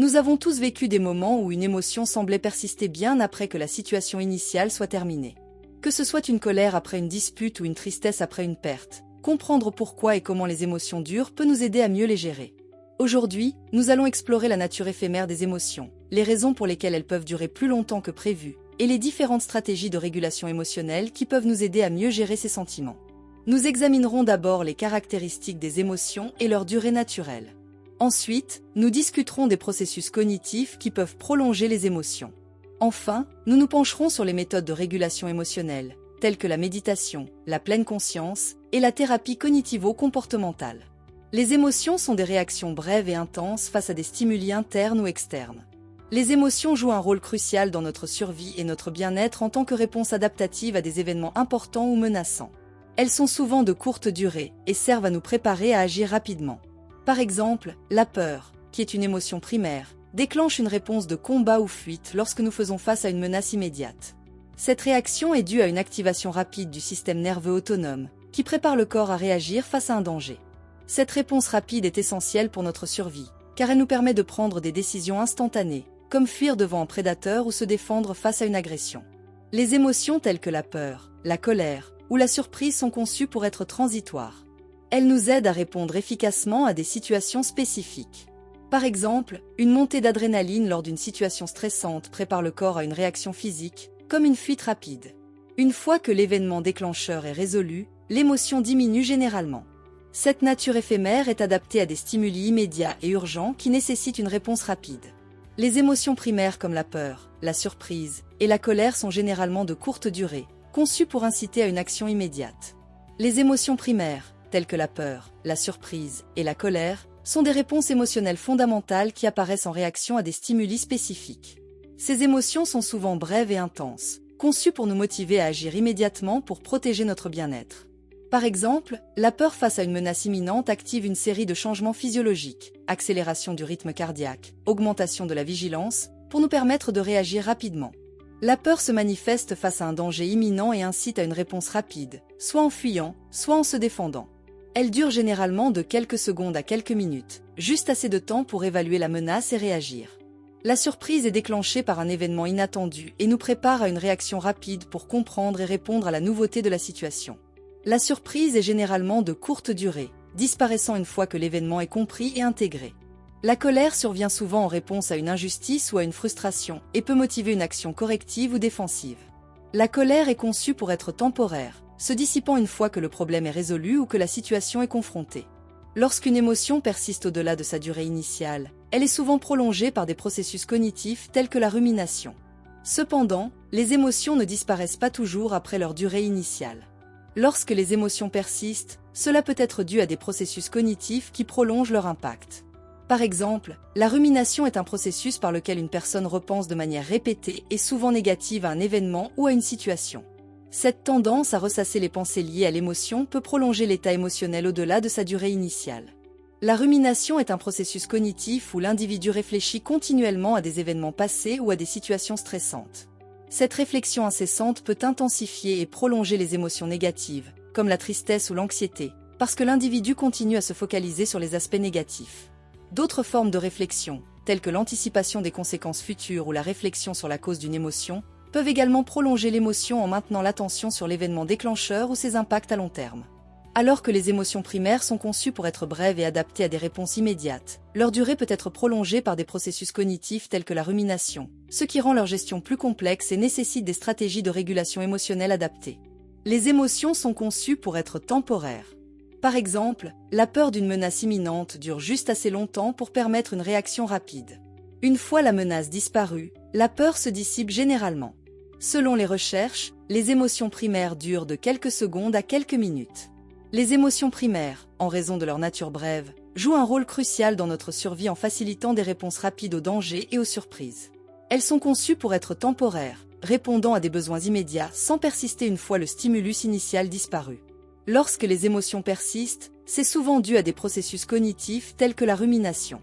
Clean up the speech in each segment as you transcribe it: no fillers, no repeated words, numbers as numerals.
Nous avons tous vécu des moments où une émotion semblait persister bien après que la situation initiale soit terminée. Que ce soit une colère après une dispute ou une tristesse après une perte, comprendre pourquoi et comment les émotions durent peut nous aider à mieux les gérer. Aujourd'hui, nous allons explorer la nature éphémère des émotions, les raisons pour lesquelles elles peuvent durer plus longtemps que prévu, et les différentes stratégies de régulation émotionnelle qui peuvent nous aider à mieux gérer ces sentiments. Nous examinerons d'abord les caractéristiques des émotions et leur durée naturelle. Ensuite, nous discuterons des processus cognitifs qui peuvent prolonger les émotions. Enfin, nous nous pencherons sur les méthodes de régulation émotionnelle, telles que la méditation, la pleine conscience et la thérapie cognitivo-comportementale. Les émotions sont des réactions brèves et intenses face à des stimuli internes ou externes. Les émotions jouent un rôle crucial dans notre survie et notre bien-être en tant que réponse adaptative à des événements importants ou menaçants. Elles sont souvent de courte durée et servent à nous préparer à agir rapidement. Par exemple, la peur, qui est une émotion primaire, déclenche une réponse de combat ou fuite lorsque nous faisons face à une menace immédiate. Cette réaction est due à une activation rapide du système nerveux autonome, qui prépare le corps à réagir face à un danger. Cette réponse rapide est essentielle pour notre survie, car elle nous permet de prendre des décisions instantanées, comme fuir devant un prédateur ou se défendre face à une agression. Les émotions telles que la peur, la colère ou la surprise sont conçues pour être transitoires. Elles nous aident à répondre efficacement à des situations spécifiques. Par exemple, une montée d'adrénaline lors d'une situation stressante prépare le corps à une réaction physique, comme une fuite rapide. Une fois que l'événement déclencheur est résolu, l'émotion diminue généralement. Cette nature éphémère est adaptée à des stimuli immédiats et urgents qui nécessitent une réponse rapide. Les émotions primaires comme la peur, la surprise et la colère sont généralement de courte durée, conçues pour inciter à une action immédiate. Les émotions primaires, telles que la peur, la surprise et la colère, sont des réponses émotionnelles fondamentales qui apparaissent en réaction à des stimuli spécifiques. Ces émotions sont souvent brèves et intenses, conçues pour nous motiver à agir immédiatement pour protéger notre bien-être. Par exemple, la peur face à une menace imminente active une série de changements physiologiques, accélération du rythme cardiaque, augmentation de la vigilance, pour nous permettre de réagir rapidement. La peur se manifeste face à un danger imminent et incite à une réponse rapide, soit en fuyant, soit en se défendant. Elle dure généralement de quelques secondes à quelques minutes, juste assez de temps pour évaluer la menace et réagir. La surprise est déclenchée par un événement inattendu et nous prépare à une réaction rapide pour comprendre et répondre à la nouveauté de la situation. La surprise est généralement de courte durée, disparaissant une fois que l'événement est compris et intégré. La colère survient souvent en réponse à une injustice ou à une frustration et peut motiver une action corrective ou défensive. La colère est conçue pour être temporaire, se dissipant une fois que le problème est résolu ou que la situation est confrontée. Lorsqu'une émotion persiste au-delà de sa durée initiale, elle est souvent prolongée par des processus cognitifs tels que la rumination. Cependant, les émotions ne disparaissent pas toujours après leur durée initiale. Lorsque les émotions persistent, cela peut être dû à des processus cognitifs qui prolongent leur impact. Par exemple, la rumination est un processus par lequel une personne repense de manière répétée et souvent négative à un événement ou à une situation. Cette tendance à ressasser les pensées liées à l'émotion peut prolonger l'état émotionnel au-delà de sa durée initiale. La rumination est un processus cognitif où l'individu réfléchit continuellement à des événements passés ou à des situations stressantes. Cette réflexion incessante peut intensifier et prolonger les émotions négatives, comme la tristesse ou l'anxiété, parce que l'individu continue à se focaliser sur les aspects négatifs. D'autres formes de réflexion, telles que l'anticipation des conséquences futures ou la réflexion sur la cause d'une émotion, peuvent également prolonger l'émotion en maintenant l'attention sur l'événement déclencheur ou ses impacts à long terme. Alors que les émotions primaires sont conçues pour être brèves et adaptées à des réponses immédiates, leur durée peut être prolongée par des processus cognitifs tels que la rumination, ce qui rend leur gestion plus complexe et nécessite des stratégies de régulation émotionnelle adaptées. Les émotions sont conçues pour être temporaires. Par exemple, la peur d'une menace imminente dure juste assez longtemps pour permettre une réaction rapide. Une fois la menace disparue, la peur se dissipe généralement. Selon les recherches, les émotions primaires durent de quelques secondes à quelques minutes. Les émotions primaires, en raison de leur nature brève, jouent un rôle crucial dans notre survie en facilitant des réponses rapides aux dangers et aux surprises. Elles sont conçues pour être temporaires, répondant à des besoins immédiats sans persister une fois le stimulus initial disparu. Lorsque les émotions persistent, c'est souvent dû à des processus cognitifs tels que la rumination.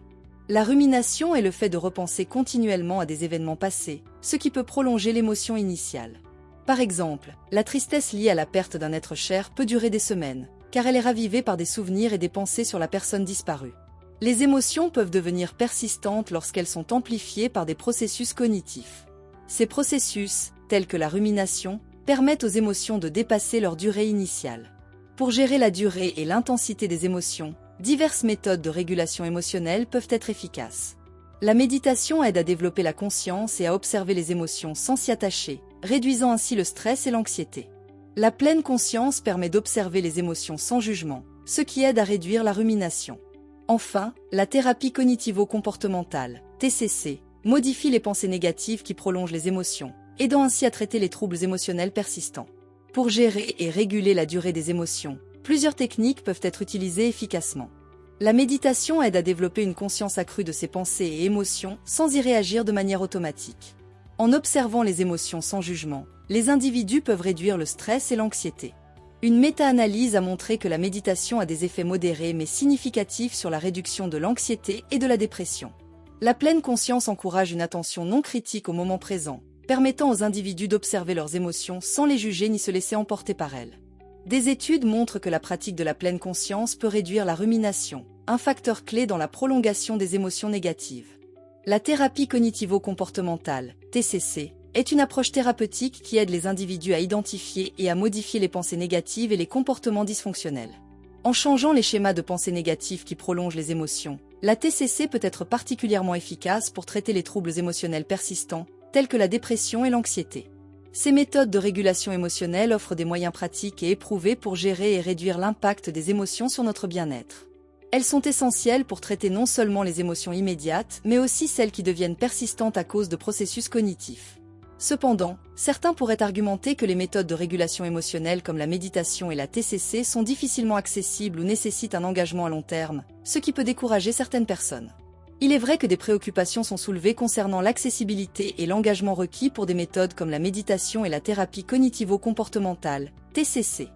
La rumination est le fait de repenser continuellement à des événements passés, ce qui peut prolonger l'émotion initiale. Par exemple, la tristesse liée à la perte d'un être cher peut durer des semaines, car elle est ravivée par des souvenirs et des pensées sur la personne disparue. Les émotions peuvent devenir persistantes lorsqu'elles sont amplifiées par des processus cognitifs. Ces processus, tels que la rumination, permettent aux émotions de dépasser leur durée initiale. Pour gérer la durée et l'intensité des émotions, diverses méthodes de régulation émotionnelle peuvent être efficaces. La méditation aide à développer la conscience et à observer les émotions sans s'y attacher, réduisant ainsi le stress et l'anxiété. La pleine conscience permet d'observer les émotions sans jugement, ce qui aide à réduire la rumination. Enfin, la thérapie cognitivo-comportementale, TCC, modifie les pensées négatives qui prolongent les émotions, aidant ainsi à traiter les troubles émotionnels persistants. Pour gérer et réguler la durée des émotions, plusieurs techniques peuvent être utilisées efficacement. La méditation aide à développer une conscience accrue de ses pensées et émotions sans y réagir de manière automatique. En observant les émotions sans jugement, les individus peuvent réduire le stress et l'anxiété. Une méta-analyse a montré que la méditation a des effets modérés mais significatifs sur la réduction de l'anxiété et de la dépression. La pleine conscience encourage une attention non critique au moment présent, permettant aux individus d'observer leurs émotions sans les juger ni se laisser emporter par elles. Des études montrent que la pratique de la pleine conscience peut réduire la rumination, un facteur clé dans la prolongation des émotions négatives. La thérapie cognitivo-comportementale, TCC, est une approche thérapeutique qui aide les individus à identifier et à modifier les pensées négatives et les comportements dysfonctionnels. En changeant les schémas de pensée négatifs qui prolongent les émotions, la TCC peut être particulièrement efficace pour traiter les troubles émotionnels persistants, tels que la dépression et l'anxiété. Ces méthodes de régulation émotionnelle offrent des moyens pratiques et éprouvés pour gérer et réduire l'impact des émotions sur notre bien-être. Elles sont essentielles pour traiter non seulement les émotions immédiates, mais aussi celles qui deviennent persistantes à cause de processus cognitifs. Cependant, certains pourraient argumenter que les méthodes de régulation émotionnelle comme la méditation et la TCC sont difficilement accessibles ou nécessitent un engagement à long terme, ce qui peut décourager certaines personnes. Il est vrai que des préoccupations sont soulevées concernant l'accessibilité et l'engagement requis pour des méthodes comme la méditation et la thérapie cognitivo-comportementale, TCC.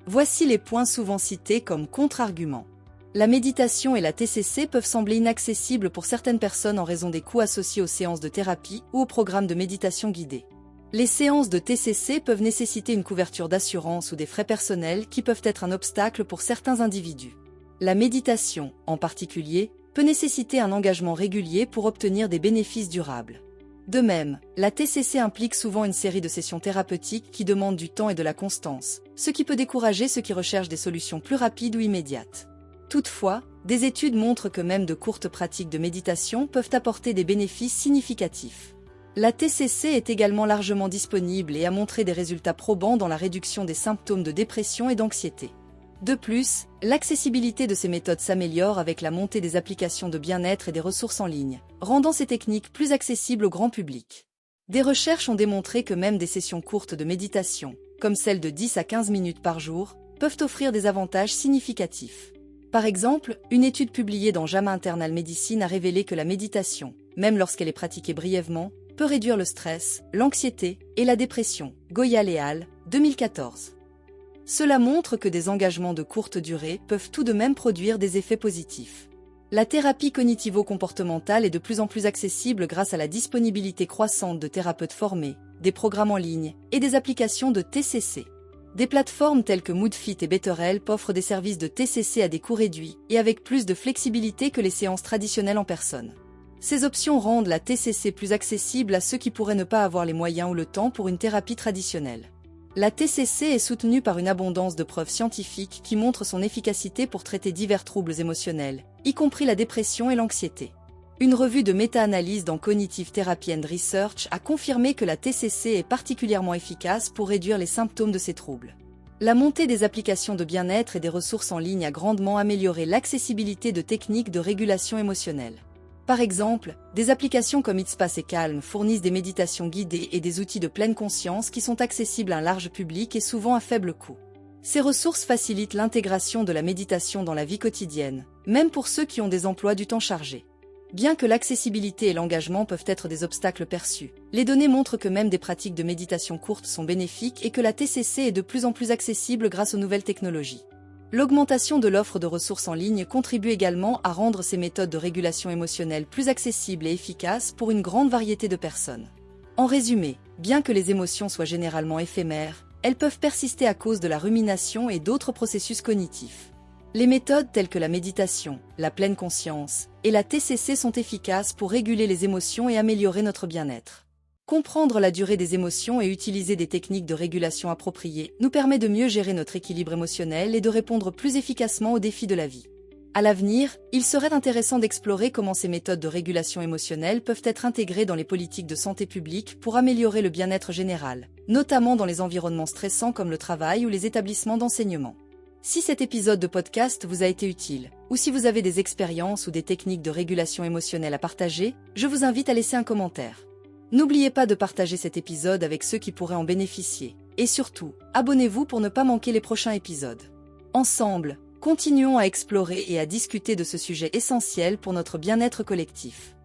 Voici les points souvent cités comme contre-arguments. La méditation et la TCC peuvent sembler inaccessibles pour certaines personnes en raison des coûts associés aux séances de thérapie ou aux programmes de méditation guidée. Les séances de TCC peuvent nécessiter une couverture d'assurance ou des frais personnels qui peuvent être un obstacle pour certains individus. La méditation, en particulier, peut nécessiter un engagement régulier pour obtenir des bénéfices durables. De même, la TCC implique souvent une série de sessions thérapeutiques qui demandent du temps et de la constance, ce qui peut décourager ceux qui recherchent des solutions plus rapides ou immédiates. Toutefois, des études montrent que même de courtes pratiques de méditation peuvent apporter des bénéfices significatifs. La TCC est également largement disponible et a montré des résultats probants dans la réduction des symptômes de dépression et d'anxiété. De plus, l'accessibilité de ces méthodes s'améliore avec la montée des applications de bien-être et des ressources en ligne, rendant ces techniques plus accessibles au grand public. Des recherches ont démontré que même des sessions courtes de méditation, comme celles de 10 à 15 minutes par jour, peuvent offrir des avantages significatifs. Par exemple, une étude publiée dans JAMA Internal Medicine a révélé que la méditation, même lorsqu'elle est pratiquée brièvement, peut réduire le stress, l'anxiété et la dépression. Goyal et al., 2014. Cela montre que des engagements de courte durée peuvent tout de même produire des effets positifs. La thérapie cognitivo-comportementale est de plus en plus accessible grâce à la disponibilité croissante de thérapeutes formés, des programmes en ligne et des applications de TCC. Des plateformes telles que Moodfit et BetterHelp offrent des services de TCC à des coûts réduits et avec plus de flexibilité que les séances traditionnelles en personne. Ces options rendent la TCC plus accessible à ceux qui pourraient ne pas avoir les moyens ou le temps pour une thérapie traditionnelle. La TCC est soutenue par une abondance de preuves scientifiques qui montrent son efficacité pour traiter divers troubles émotionnels, y compris la dépression et l'anxiété. Une revue de méta-analyse dans Cognitive Therapy and Research a confirmé que la TCC est particulièrement efficace pour réduire les symptômes de ces troubles. La montée des applications de bien-être et des ressources en ligne a grandement amélioré l'accessibilité de techniques de régulation émotionnelle. Par exemple, des applications comme Headspace et Calm fournissent des méditations guidées et des outils de pleine conscience qui sont accessibles à un large public et souvent à faible coût. Ces ressources facilitent l'intégration de la méditation dans la vie quotidienne, même pour ceux qui ont des emplois du temps chargés. Bien que l'accessibilité et l'engagement peuvent être des obstacles perçus, les données montrent que même des pratiques de méditation courtes sont bénéfiques et que la TCC est de plus en plus accessible grâce aux nouvelles technologies. L'augmentation de l'offre de ressources en ligne contribue également à rendre ces méthodes de régulation émotionnelle plus accessibles et efficaces pour une grande variété de personnes. En résumé, bien que les émotions soient généralement éphémères, elles peuvent persister à cause de la rumination et d'autres processus cognitifs. Les méthodes telles que la méditation, la pleine conscience et la TCC sont efficaces pour réguler les émotions et améliorer notre bien-être. Comprendre la durée des émotions et utiliser des techniques de régulation appropriées nous permet de mieux gérer notre équilibre émotionnel et de répondre plus efficacement aux défis de la vie. À l'avenir, il serait intéressant d'explorer comment ces méthodes de régulation émotionnelle peuvent être intégrées dans les politiques de santé publique pour améliorer le bien-être général, notamment dans les environnements stressants comme le travail ou les établissements d'enseignement. Si cet épisode de podcast vous a été utile, ou si vous avez des expériences ou des techniques de régulation émotionnelle à partager, je vous invite à laisser un commentaire. N'oubliez pas de partager cet épisode avec ceux qui pourraient en bénéficier. Et surtout, abonnez-vous pour ne pas manquer les prochains épisodes. Ensemble, continuons à explorer et à discuter de ce sujet essentiel pour notre bien-être collectif.